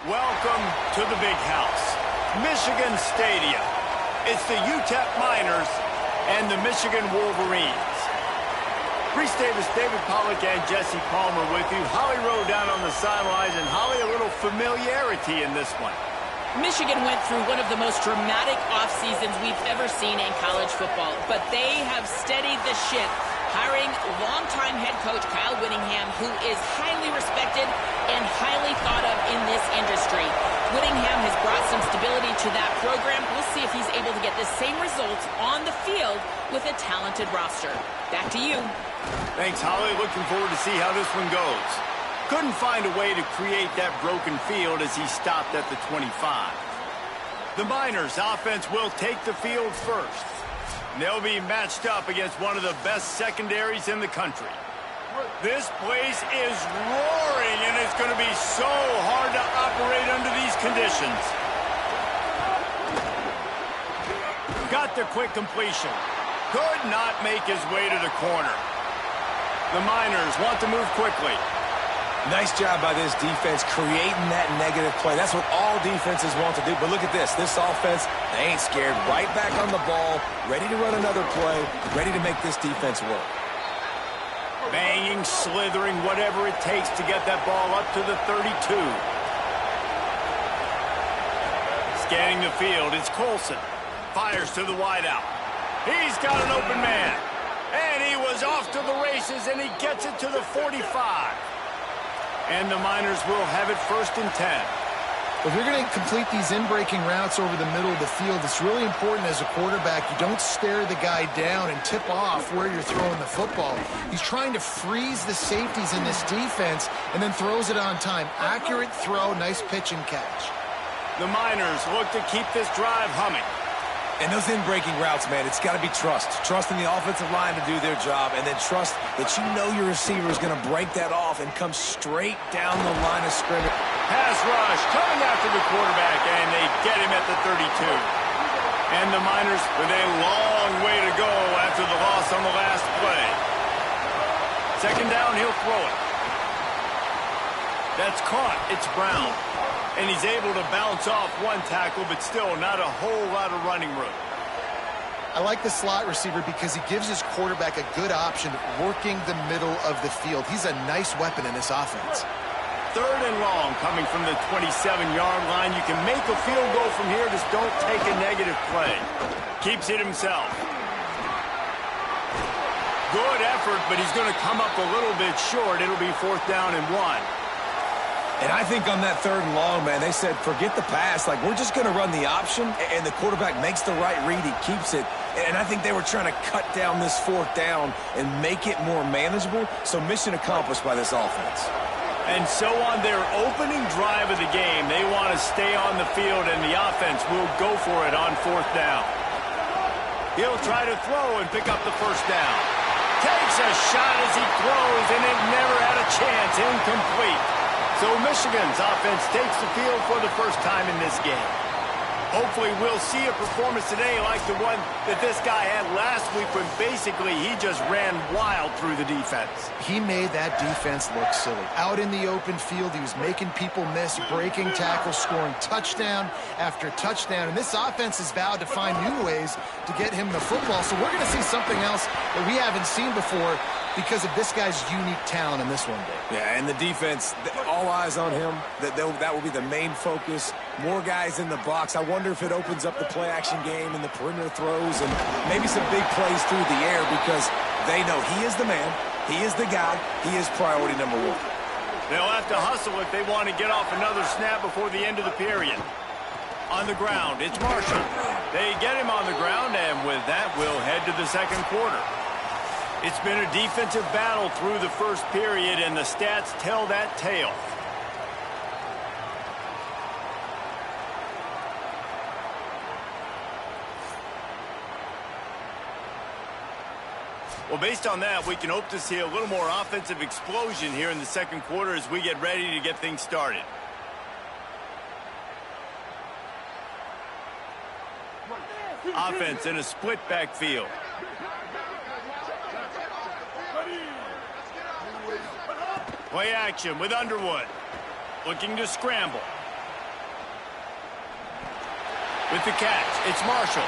Welcome to the big house, Michigan Stadium. It's the UTEP Miners and the Michigan Wolverines. Reese Davis, David Pollack, and Jesse Palmer with you. Holly Rowe down on the sidelines, and Holly, a little familiarity in this one. Michigan went through one of the most dramatic off seasons we've ever seen in college football, but they have steadied the ship, hiring longtime head coach Kyle Whittingham, who is highly respected and highly thought of in this industry. Whittingham has brought some stability to that program. We'll see if he's able to get the same results on the field with a talented roster. Back to you. Thanks, Holly. Looking forward to see how this one goes. Couldn't find a way to create that broken field as he stopped at the 25. The Miners offense will take the field first. They'll be matched up against one of the best secondaries in the country. This place is roaring, and it's going to be so hard to operate under these conditions. Got the quick completion. Could not make his way to the corner. The Miners want to move quickly. Nice job by this defense creating that negative play. That's what all defenses want to do. But look at this. This offense, they ain't scared. Right back on the ball, ready to run another play, ready to make this defense work. Banging, slithering, whatever it takes to get that ball up to the 32. Scanning the field, it's Colson. Fires to the wideout. He's got an open man. And he was off to the races, and he gets it to the 45. And the Miners will have it 1st and 10. If you're going to complete these in-breaking routes over the middle of the field, it's really important as a quarterback you don't stare the guy down and tip off where you're throwing the football. He's trying to freeze the safeties in this defense and then throws it on time. Accurate throw, nice pitch and catch. The Miners look to keep this drive humming. And those in-breaking routes, man, it's got to be trust. Trust in the offensive line to do their job, and then trust that you know your receiver is going to break that off and come straight down the line of scrimmage. Pass rush coming after the quarterback, and they get him at the 32. And the Miners with a long way to go after the loss on the last play. 2nd down, he'll throw it. That's caught. It's Brown. And he's able to bounce off one tackle, but still not a whole lot of running room. I like the slot receiver because he gives his quarterback a good option working the middle of the field. He's a nice weapon in this offense. 3rd and long coming from the 27-yard line. You can make a field goal from here, just don't take a negative play. Keeps it himself. Good effort, but he's going to come up a little bit short. It'll be 4th down and 1. And I think on that 3rd and long, man, they said, forget the pass. Like, we're just going to run the option, and the quarterback makes the right read. He keeps it. And I think they were trying to cut down this 4th down and make it more manageable. So mission accomplished by this offense. And so on their opening drive of the game, they want to stay on the field, and the offense will go for it on 4th down. He'll try to throw and pick up the 1st down. Takes a shot as he throws, and it never had a chance. Incomplete. So Michigan's offense takes the field for the first time in this game. Hopefully we'll see a performance today like the one that this guy had last week when basically he just ran wild through the defense. He made that defense look silly. Out in the open field, he was making people miss, breaking tackles, scoring touchdown after touchdown. And this offense has vowed to find new ways to get him the football. So we're going to see something else that we haven't seen before because of this guy's unique talent in this one, Dave. Yeah, and the defense, all eyes on him. That will be the main focus. More guys in the box. I wonder if it opens up the play-action game and the perimeter throws and maybe some big plays through the air because they know he is the man, he is the guy, he is priority number 1. They'll have to hustle if they want to get off another snap before the end of the period. On the ground, it's Marshall. They get him on the ground, and with that, we'll head to the 2nd quarter. It's been a defensive battle through the 1st period, and the stats tell that tale. Well, based on that, we can hope to see a little more offensive explosion here in the 2nd quarter as we get ready to get things started. Offense in a split backfield. Play action with Underwood. Looking to scramble. With the catch, it's Marshall.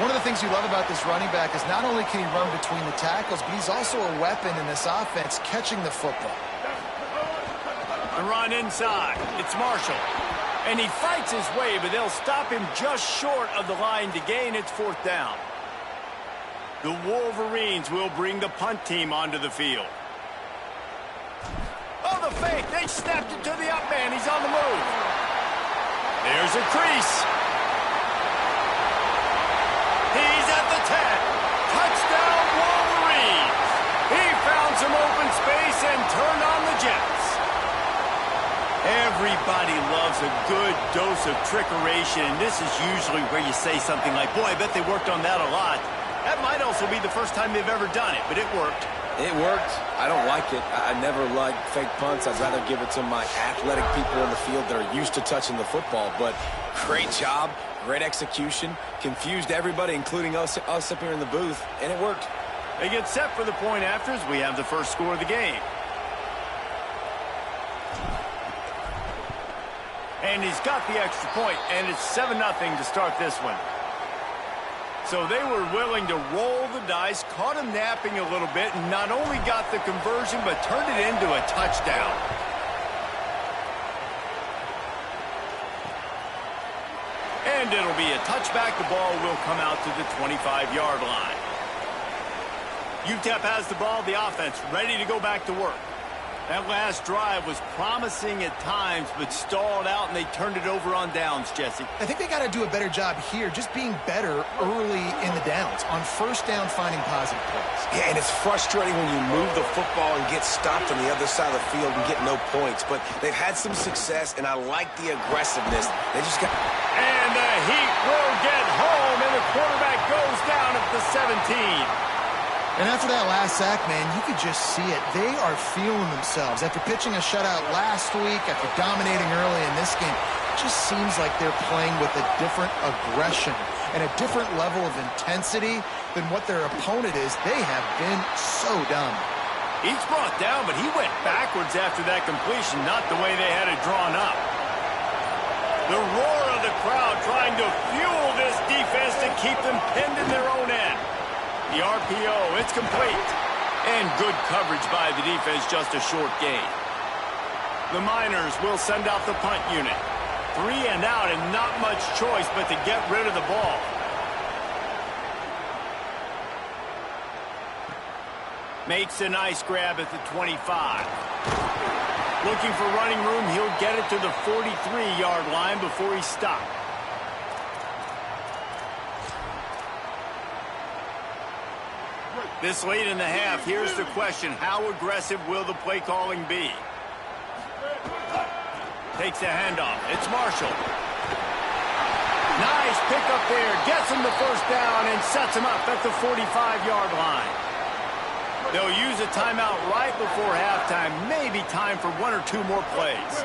One of the things you love about this running back is not only can he run between the tackles, but he's also a weapon in this offense catching the football. The run inside. It's Marshall. And he fights his way, but they'll stop him just short of the line to gain. It's 4th down. The Wolverines will bring the punt team onto the field. Oh, the fake. They snapped it to the up man. He's on the move. There's a crease. He's at the 10. Touchdown, Wolverines. He found some open space and turned on the Jets. Everybody loves a good dose of trickeration, and this is usually where you say something like, boy, I bet they worked on that a lot. That might also be the first time they've ever done it, but it worked. It worked. I don't like it. I never like fake punts. I'd rather give it to my athletic people in the field that are used to touching the football. But great job, great execution, confused everybody, including us up here in the booth, and it worked. They get set for the point afters. We have the first score of the game. And he's got the extra point, and it's 7-0 to start this one. So they were willing to roll the dice, caught him napping a little bit, and not only got the conversion, but turned it into a touchdown. And it'll be a touchback. The ball will come out to the 25-yard line. UTEP has the ball, the offense ready to go back to work. That last drive was promising at times, but stalled out, and they turned it over on downs, Jesse. I think they got to do a better job here, just being better early in the downs, on 1st down, finding positive plays. Yeah, and it's frustrating when you move the football and get stopped on the other side of the field and get no points. But they've had some success, and I like the aggressiveness. They just got... And the Heat will get home, and the quarterback goes down at the 17. And after that last sack, man, you could just see it. They are feeling themselves. After pitching a shutout last week, after dominating early in this game, it just seems like they're playing with a different aggression and a different level of intensity than what their opponent is. They have been so dumb. He's brought down, but he went backwards after that completion, not the way they had it drawn up. The roar of the crowd trying to fuel this defense to keep them pinned in their own end. The RPO, it's complete. And good coverage by the defense, just a short gain. The Miners will send out the punt unit. 3 and out, and not much choice but to get rid of the ball. Makes a nice grab at the 25. Looking for running room, he'll get it to the 43-yard line before he stopped. This late in the half, here's the question. How aggressive will the play calling be? Takes the handoff. It's Marshall. Nice pickup there. Gets him the 1st down and sets him up at the 45-yard line. They'll use a timeout right before halftime. Maybe time for 1 or 2 more plays.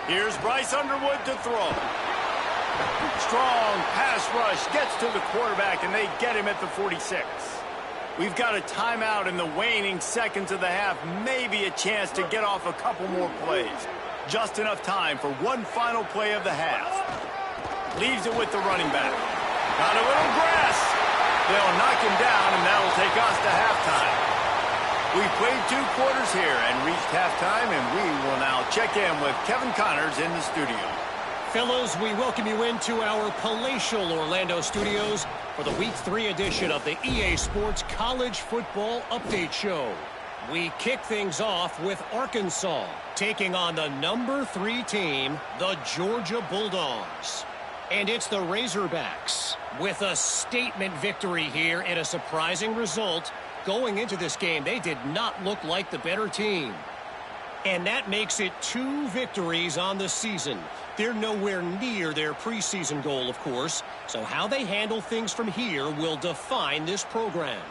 Here's Bryce Underwood to throw. Strong pass rush gets to the quarterback, and they get him at the 46. We've got a timeout in the waning seconds of the half. Maybe a chance to get off a couple more plays. Just enough time for one final play of the half. Leaves it with the running back. Got a little grass. They'll knock him down, and that'll take us to halftime. We've played 2 quarters here and reached halftime, and we will now check in with Kevin Connors in the studio. Fellows, we welcome you into our palatial Orlando studios for the Week 3 edition of the EA Sports College Football Update Show. We kick things off with Arkansas taking on the number 3 team, the Georgia Bulldogs. And it's the Razorbacks with a statement victory here and a surprising result. Going into this game, they did not look like the better team. And that makes it 2 victories on the season. They're nowhere near their preseason goal, of course. So how they handle things from here will define this program.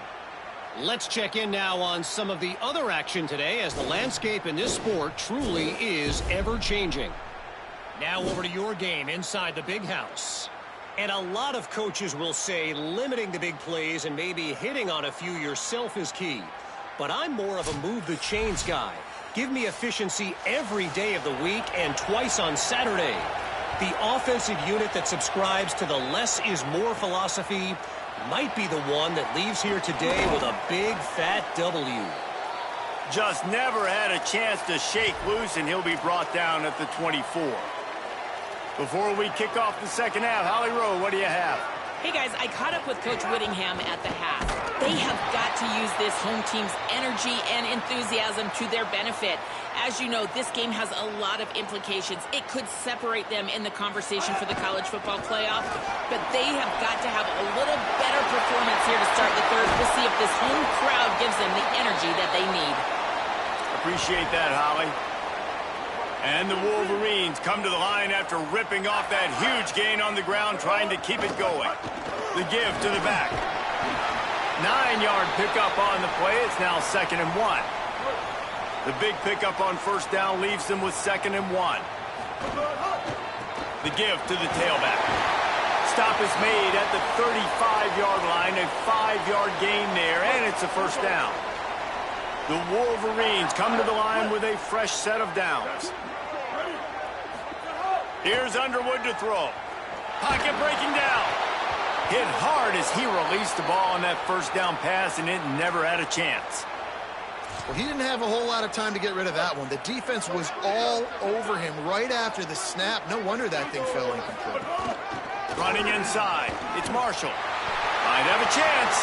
Let's check in now on some of the other action today, as the landscape in this sport truly is ever-changing. Now over to your game inside the Big House. And a lot of coaches will say limiting the big plays and maybe hitting on a few yourself is key. But I'm more of a move the chains guy. Give me efficiency every day of the week and twice on Saturday. The offensive unit that subscribes to the less is more philosophy might be the one that leaves here today with a big fat W. Just never had a chance to shake loose, and he'll be brought down at the 24. Before we kick off the second half, Holly Rowe, what do you have? Hey guys, I caught up with Coach Whittingham at the half. They have got to use this home team's energy and enthusiasm to their benefit. As you know, this game has a lot of implications. It could separate them in the conversation for the college football playoff, but they have got to have a little better performance here to start the third. We'll see if this home crowd gives them the energy that they need. Appreciate that, Holly. And the Wolverines come to the line after ripping off that huge gain on the ground, trying to keep it going. The give to the back. 9-yard pickup on the play. It's now 2nd and 1. The big pickup on first down leaves them with 2nd and 1. The give to the tailback. Stop is made at the 35-yard line. A 5-yard gain there, and it's a first down. The Wolverines come to the line with a fresh set of downs. Here's Underwood to throw. Pocket breaking down. Hit hard as he released the ball on that first down pass, and it never had a chance. Well, he didn't have a whole lot of time to get rid of that one. The defense was all over him right after the snap. No wonder that thing fell incomplete. Running inside. It's Marshall. Might have a chance.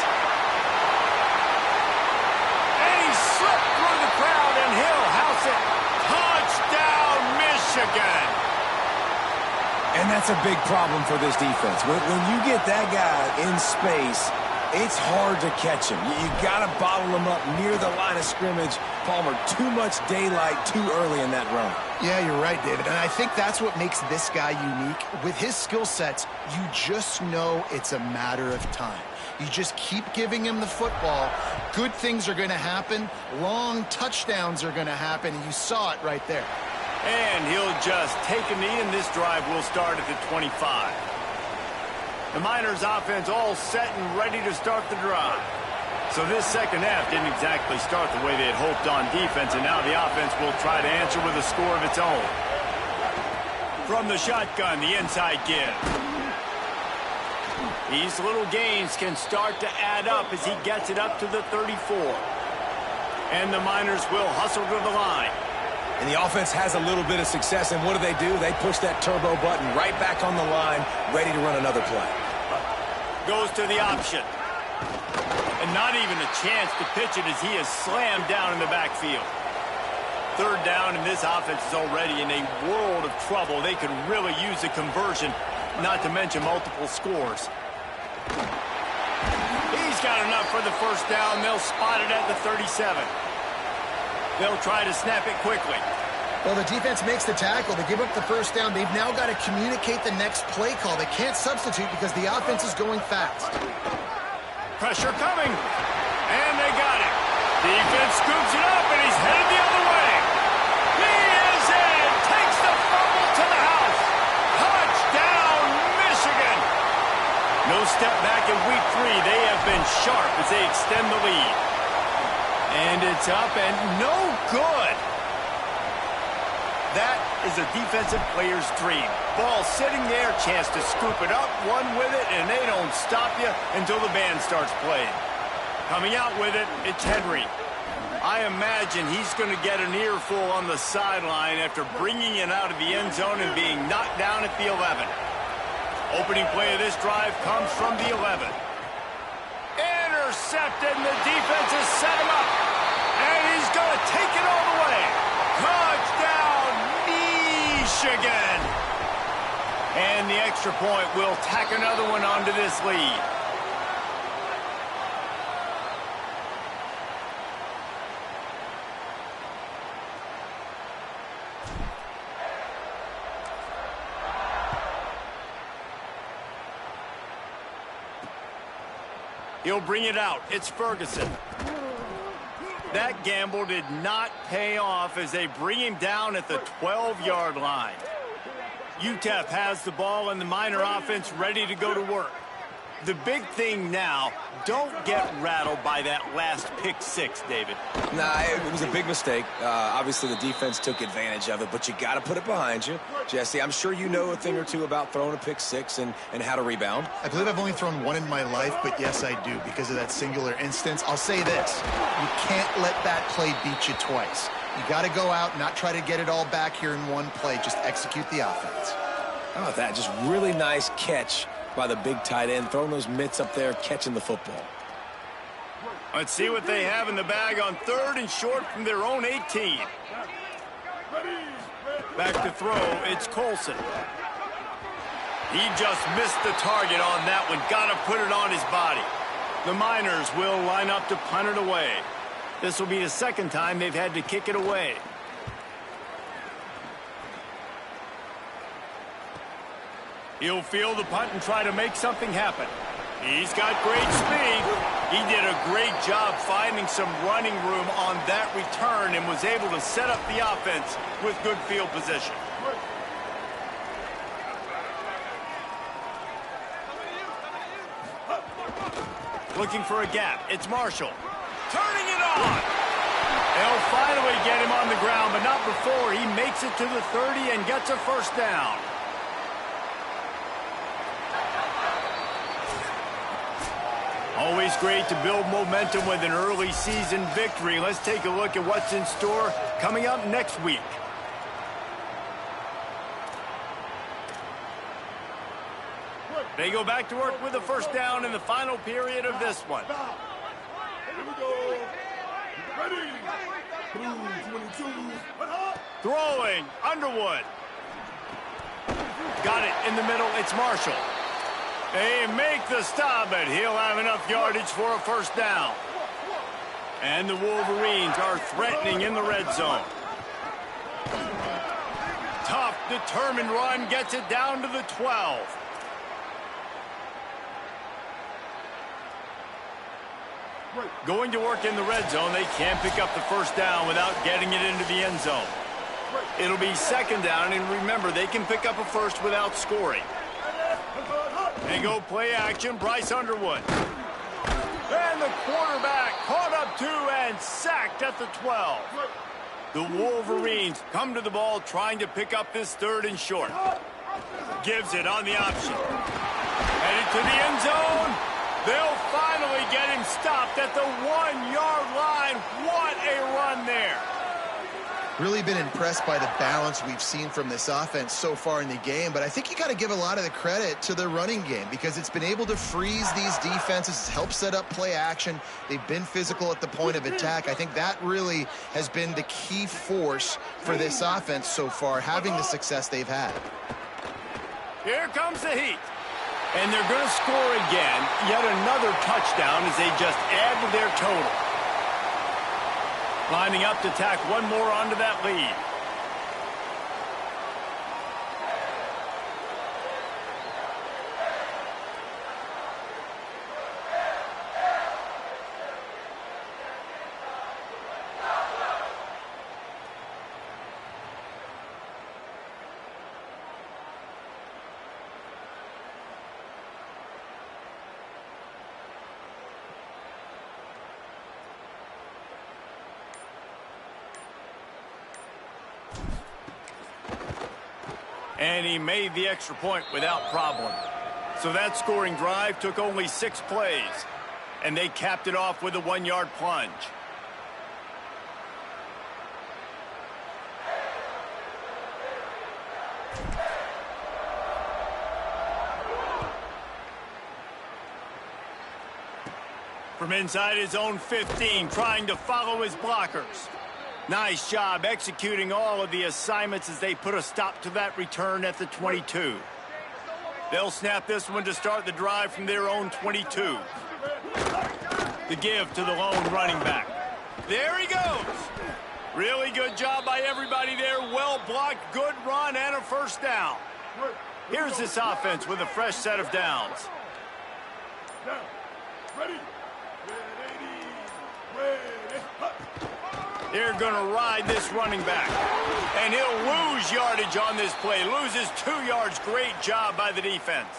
And he slipped through the crowd, and he'll house it. Touchdown, Michigan. And that's a big problem for this defense. When you get that guy in space, it's hard to catch him. You got to bottle him up near the line of scrimmage. Palmer, too much daylight too early in that run. Yeah, you're right, David. And I think that's what makes this guy unique. With his skill sets, you just know it's a matter of time. You just keep giving him the football. Good things are going to happen. Long touchdowns are going to happen. And you saw it right there. And he'll just take a knee, and this drive will start at the 25. The Miners offense all set and ready to start the drive. So this second half didn't exactly start the way they had hoped on defense, and now the offense will try to answer with a score of its own. From the shotgun, the inside give. These little gains can start to add up as he gets it up to the 34. And the Miners will hustle to the line. And the offense has a little bit of success, and what do? They push that turbo button right back on the line, ready to run another play. Goes to the option. And not even a chance to pitch it as he is slammed down in the backfield. Third down, and this offense is already in a world of trouble. They could really use a conversion, not to mention multiple scores. He's got enough for the first down. They'll spot it at the 37. They'll try to snap it quickly. Well, the defense makes the tackle. They give up the first down. They've now got to communicate the next play call. They can't substitute because the offense is going fast. Pressure coming. And they got it. Defense scoops it up, and he's headed the other way. He is in. Takes the fumble to the house. Touchdown, Michigan. No step back in week 3. They have been sharp as they extend the lead. And it's up and no good. That is a defensive player's dream. Ball sitting there, chance to scoop it up, run with it, and they don't stop you until the band starts playing. Coming out with it, it's Henry. I imagine he's going to get an earful on the sideline after bringing it out of the end zone and being knocked down at the 11. Opening play of this drive comes from the 11. Intercepted, and the defense has set him up. And he's going to take it all the way. Touchdown, Michigan. And the extra point will tack another one onto this lead. He'll bring it out. It's Ferguson. That gamble did not pay off as they bring him down at the 12-yard line. UTEP has the ball and the Miner offense ready to go to work. The big thing now, don't get rattled by that last pick six, David. Nah, it was a big mistake. Obviously, the defense took advantage of it, but you got to put it behind you. Jesse, I'm sure you know a thing or two about throwing a pick six and how to rebound. I believe I've only thrown one in my life, but yes, I do because of that singular instance. I'll say this. You can't let that play beat you twice. You got to go out and not try to get it all back here in one play. Just execute the offense. How about that? Just really nice catch by the big tight end, throwing those mitts up there, catching the football. Let's see what they have in the bag on 3rd and short from their own 18. Back to throw, it's Colson. He just missed the target on that one. Got to put it on his body. The Miners will line up to punt it away. This will be the second time they've had to kick it away. He'll field the punt and try to make something happen. He's got great speed. He did a great job finding some running room on that return and was able to set up the offense with good field position. Looking for a gap. It's Marshall. Turning it on. They'll finally get him on the ground, but not before he makes it to the 30 and gets a first down. Always great to build momentum with an early season victory. Let's take a look at what's in store coming up next week. They go back to work with a first down in the final period of this one. Here we go. Ready. Blue 22. Throwing, Underwood. Got it in the middle, it's Marshall. They make the stop, but he'll have enough yardage for a first down. And the Wolverines are threatening in the red zone. Tough, determined run gets it down to the 12. Going to work in the red zone, they can't pick up the first down without getting it into the end zone. It'll be second down, and remember, they can pick up a first without scoring. They go play action, Bryce Underwood. And the quarterback caught up to and sacked at the 12. The Wolverines come to the ball trying to pick up this 3rd and short. Gives it on the option. Headed to the end zone. They'll finally get him stopped at the 1-yard line. What a run there. Really been impressed by the balance we've seen from this offense so far in the game, but I think you got to give a lot of the credit to the running game because it's been able to freeze these defenses, help set up play action. They've been physical at the point of attack. I think that really has been the key force for this offense so far, having the success they've had. Here comes the heat. And they're going to score again, yet another touchdown as they just add to their total. Lining up to tack one more onto that lead. And he made the extra point without problem. So that scoring drive took only 6 plays. And they capped it off with a 1-yard plunge. From inside his own 15, trying to follow his blockers. Nice job executing all of the assignments as they put a stop to that return at the 22. They'll snap this one to start the drive from their own 22. The give to the lone running back. There he goes. Really good job by everybody there. Well blocked, good run, and a first down. Here's this offense with a fresh set of downs. Ready. They're going to ride this running back. And he'll lose yardage on this play. Loses 2 yards. Great job by the defense.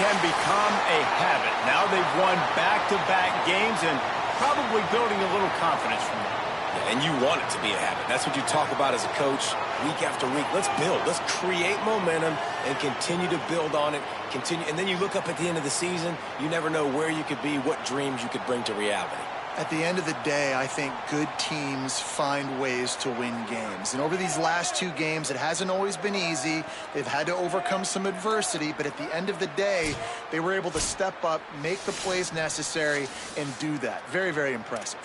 can become a habit. Now they've won back-to-back games and probably building a little confidence from that. And you want it to be a habit. That's what you talk about as a coach week after week. Let's build. Let's create momentum and continue to build on it. And then you look up at the end of the season, you never know where you could be, what dreams you could bring to reality. At the end of the day, I think good teams find ways to win games. And over these last 2 games, it hasn't always been easy. They've had to overcome some adversity, but at the end of the day, they were able to step up, make the plays necessary, and do that. Very, very impressive.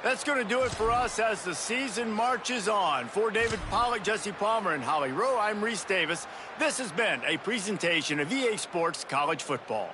That's going to do it for us as the season marches on. For David Pollack, Jesse Palmer, and Holly Rowe, I'm Reese Davis. This has been a presentation of EA Sports College Football.